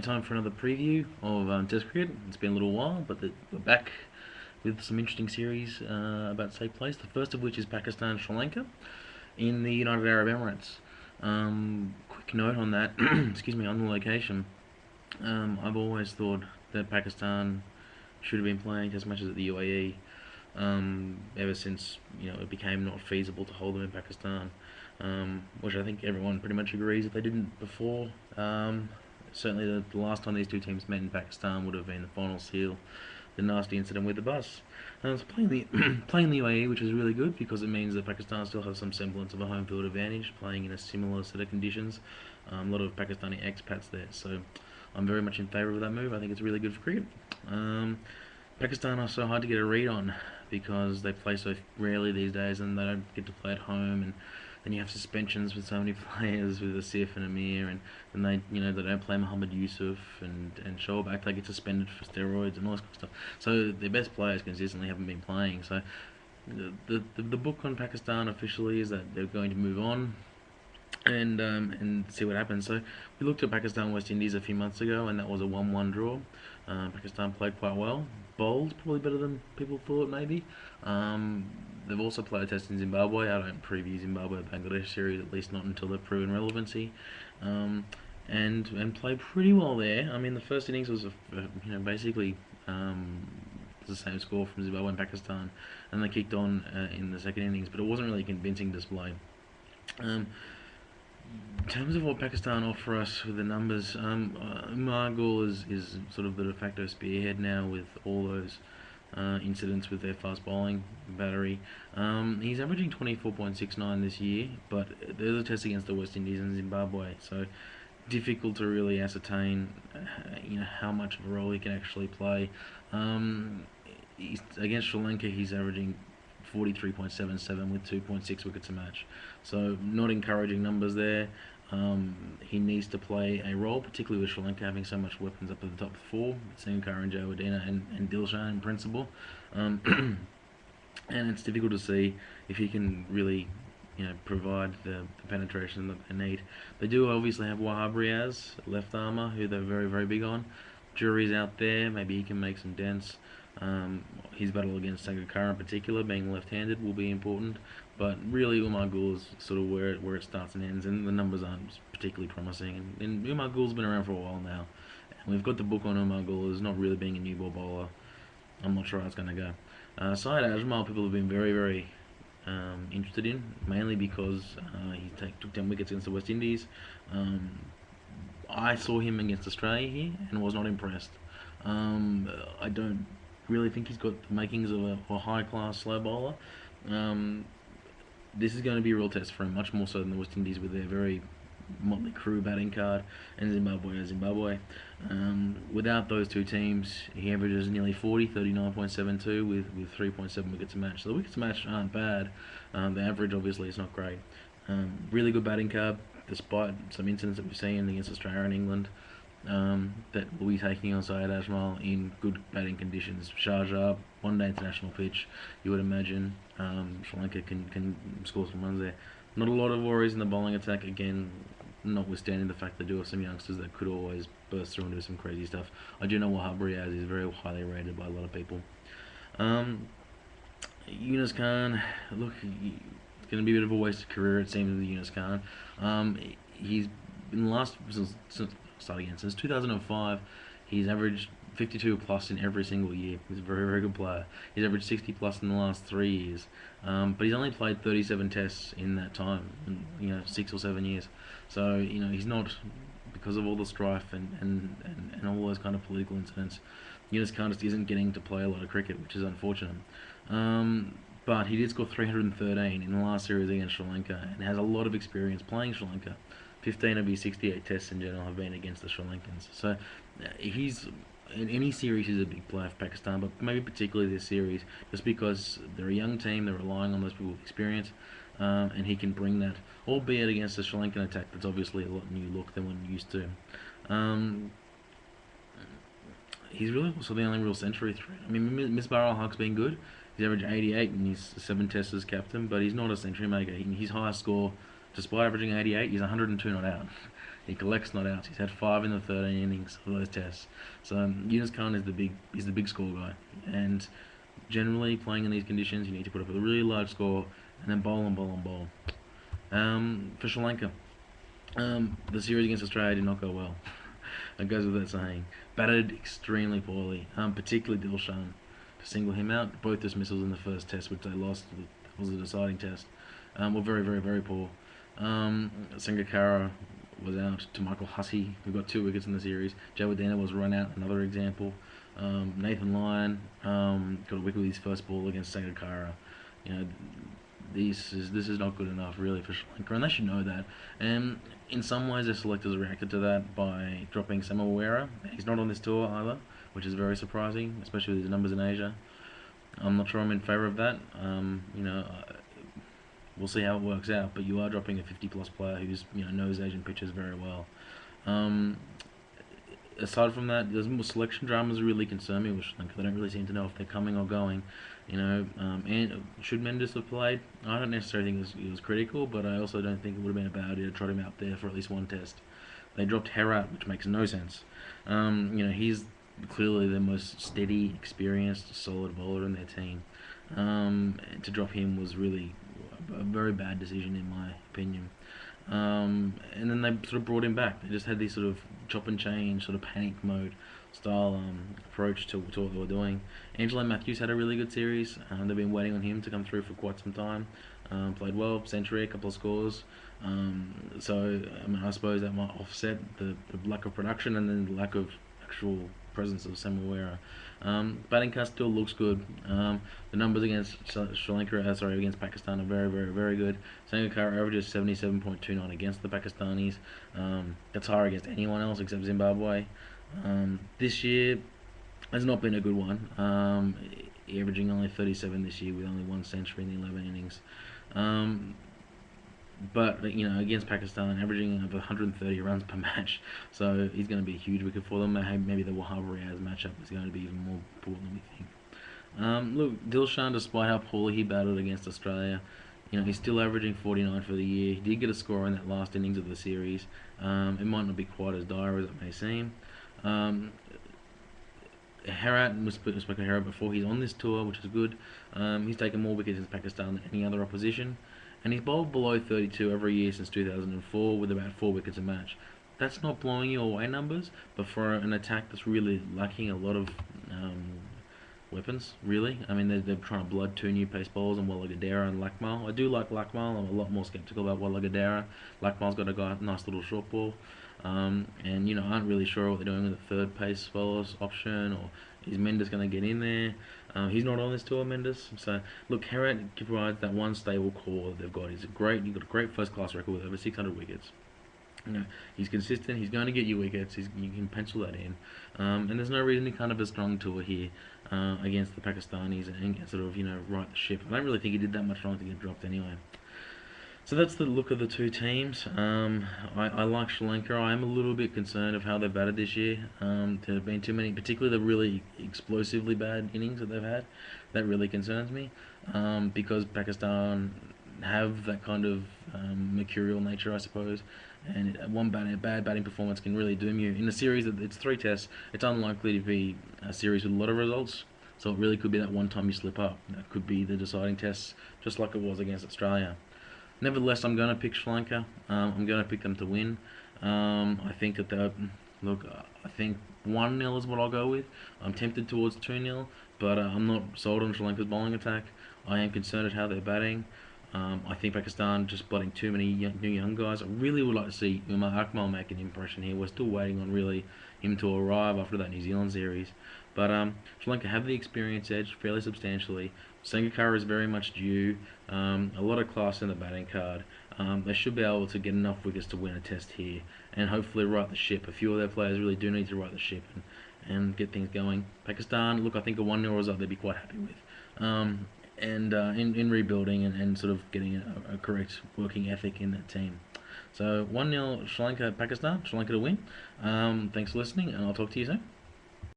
Time for another preview of Test cricket. It's been a little while, but we're back with some interesting series about to take place. The first of which is Pakistan Sri Lanka in the United Arab Emirates. Quick note on that, excuse me, on the location. I've always thought that Pakistan should have been playing Test matches at the U.A.E. Ever since it became not feasible to hold them in Pakistan, which I think everyone pretty much agrees if they didn't before. Certainly the last time these two teams met in Pakistan would have been the final seal, the nasty incident with the bus. So playing the playing the UAE, which is really good because it means that Pakistan still has some semblance of a home field advantage, playing in a similar set of conditions. A lot of Pakistani expats there, so I'm very much in favour of that move. I think it's really good for cricket. Pakistan are so hard to get a read on because they play so rarely these days, and they don't get to play at home, and then you have suspensions with so many players with Asif and Amir, and they don't play Muhammad Yusuf and Shoaib. They get suspended for steroids and all this kind of stuff. So their best players consistently haven't been playing. So the book on Pakistan officially is that they're going to move on and see what happens. So we looked at Pakistan West Indies a few months ago, and that was a 1-1 draw. Pakistan played quite well, bowled probably better than people thought maybe. They've also played a test in Zimbabwe. I don't preview Zimbabwe Bangladesh series, at least not until they've proven relevancy. And played pretty well there. I mean, the first innings was basically the same score from Zimbabwe and Pakistan, and they kicked on in the second innings, but it wasn't really a convincing display. In terms of what Pakistan offer us with the numbers, Margul is sort of the de facto spearhead now with all those incidents with their fast bowling battery. He's averaging 24.69 this year, but there's a test against the West Indies and Zimbabwe, so difficult to really ascertain how much of a role he can actually play. Against Sri Lanka, he's averaging 43.77 with 2.6 wickets a match. So not encouraging numbers there. He needs to play a role, particularly with Sri Lanka having so much weapons up at the top four. Seeing Karan Jawadena and Dilshan in principle. And it's difficult to see if he can really provide the penetration that they need. They do obviously have Wahab Riaz, left armour, who they're very, very big on. Jury's out there, maybe he can make some dents. His battle against Sangakkara in particular, being left-handed, will be important. But really, Umar Gul is sort of where it starts and ends, and the numbers aren't particularly promising. And Umar Gul's been around for a while now. And we've got the book on Umar Gul as not really being a new ball bowler. I'm not sure how it's going to go. Syed Ajmal, people have been very, very interested in, mainly because he took 10 wickets against the West Indies. I saw him against Australia here and was not impressed. I don't really think he's got the makings of a high-class slow bowler. This is going to be a real test for him, much more so than the West Indies with their very motley crew batting card, and Zimbabwe. Without those two teams, he averages nearly 40, 39.72 with 3.7 wickets a match. So the wickets a match aren't bad. The average obviously is not great. Really good batting card, despite some incidents that we've seen against Australia and England. That will be taking on Syed Ajmal in good batting conditions. Sharjah, one-day international pitch, you would imagine Sri Lanka can score some runs there. Not a lot of worries in the bowling attack, again, notwithstanding the fact they do have some youngsters that could always burst through and do some crazy stuff. I do know Wahab Riaz is very highly rated by a lot of people. Yunus Khan, look, it's going to be a bit of a wasted career, it seems, with Yunus Khan. He's been the last, since 2005, he's averaged 52 plus in every single year. He's a very, very good player. He's averaged 60 plus in the last 3 years, but he's only played 37 tests in that time, 6 or 7 years. So he's not, because of all the strife and all those kind of political incidents, Yunus Khan just isn't getting to play a lot of cricket, which is unfortunate. But he did score 313 in the last series against Sri Lanka and has a lot of experience playing Sri Lanka. 15 of his 68 tests in general have been against the Sri Lankans. So he's, in any series, he's a big player for Pakistan, but maybe particularly this series, just because they're a young team, they're relying on those people with experience, and he can bring that, albeit against the Sri Lankan attack that's obviously a lot new look than we're used to. He's really also the only real century threat. I mean, Misbah al-Haq's been good. He's averaged 88 in his 7 tests as captain, but he's not a century maker. His highest score, despite averaging 88, he's 102 not out. He collects not outs. He's had 5 in the 13 innings of those tests. So Yunus Khan is the big score guy, and generally playing in these conditions, you need to put up a really large score and then bowl and bowl and bowl. For Sri Lanka, the series against Australia did not go well. It goes without saying. Batted extremely poorly, particularly Dilshan. To single him out, both dismissals in the first test, which they lost, was the deciding test, were very, very, very poor. Sangakkara was out to Michael Hussey, who got 2 wickets in the series. Jawadena was run out, another example. Nathan Lyon got a wicket with his first ball against Sangakkara. You know, this is not good enough really for Sri Lanka, and they should know that. And in some ways, the selectors reacted to that by dropping Samawera. He's not on this tour either, which is very surprising, especially with his numbers in Asia. I'm not sure I'm in favour of that. We'll see how it works out, but you are dropping a 50-plus player who's knows Asian pitches very well. Aside from that, there's more selection dramas that really concern me with Sri Lanka. They don't really seem to know if they're coming or going. And should Mendes have played? I don't necessarily think it was critical, but I also don't think it would have been a bad idea to trot him out there for at least one test. They dropped Herat, which makes no sense. He's clearly the most steady, experienced, solid bowler in their team. To drop him was really a very bad decision in my opinion. And then they sort of brought him back. They just had this sort of chop and change, sort of panic mode style approach to what they were doing. Angelo Matthews had a really good series. They've been waiting on him to come through for quite some time. Played well, century, a couple of scores. I suppose that might offset the lack of production and then the lack of actual presence of Samawera. Batting cast still looks good. The numbers against Sri Lanka, against Pakistan are very, very, very good. Sangakkara averages 77.29 against the Pakistanis. That's higher against anyone else except Zimbabwe. This year has not been a good one. Averaging only 37 this year with only 1 century in the 11 innings. But against Pakistan, averaging over 130 runs per match, so he's going to be a huge wicket for them. Maybe the Wahab Riaz matchup is going to be even more important than we think. Look, Dilshan, despite how poorly he battled against Australia, he's still averaging 49 for the year. He did get a score in that last innings of the series. It might not be quite as dire as it may seem. Herat, we spoke of Herat before. He's on this tour, which is good. He's taken more wickets in Pakistan than any other opposition. And he's bowled below 32 every year since 2004 with about 4 wickets a match. That's not blowing you away numbers, but for an attack that's really lacking a lot of weapons, really. I mean, they're trying to blood 2 new pace bowlers in Wallagadera and Lakmal. I do like Lakmal. I'm a lot more sceptical about Wallagadera. Lakmal's got a nice little short ball. And aren't really sure what they're doing with the 3rd pace bowlers option, or is Mendes going to get in there? He's not on this tour, Mendes. So look, Herat provides that one stable core that they've got. You've got a great first-class record with over 600 wickets. He's consistent. He's going to get you wickets. You can pencil that in. And there's no reason he can't have a strong tour here against the Pakistanis and sort of right the ship. I don't really think he did that much wrong to get dropped anyway. So that's the look of the 2 teams. I like Sri Lanka. I am a little bit concerned of how they've batted this year. There have been too many, particularly the really explosively bad innings that they've had. That really concerns me because Pakistan have that kind of mercurial nature, I suppose. And one bad batting performance can really doom you. In a series that it's 3 tests, it's unlikely to be a series with a lot of results. So it really could be that one time you slip up. That could be the deciding test, just like it was against Australia. Nevertheless, I'm going to pick Sri Lanka. I'm going to pick them to win. I think that I think 1-0 is what I'll go with. I'm tempted towards 2-0, but I'm not sold on Sri Lanka's bowling attack. I am concerned at how they're batting. I think Pakistan just blooding too many new young guys. I really would like to see Umar Akmal make an impression here. We're still waiting on really him to arrive after that New Zealand series. But Sri Lanka have the experience edge fairly substantially. Sangakkara is very much due. A lot of class in the batting card. They should be able to get enough wickets to win a test here and hopefully right the ship. A few of their players really do need to right the ship and get things going. Pakistan, look, I think a 1-0 result they'd be quite happy with. In rebuilding and sort of getting a correct working ethic in that team. So 1-0 Sri Lanka, Pakistan, Sri Lanka to win. Thanks for listening, and I'll talk to you soon.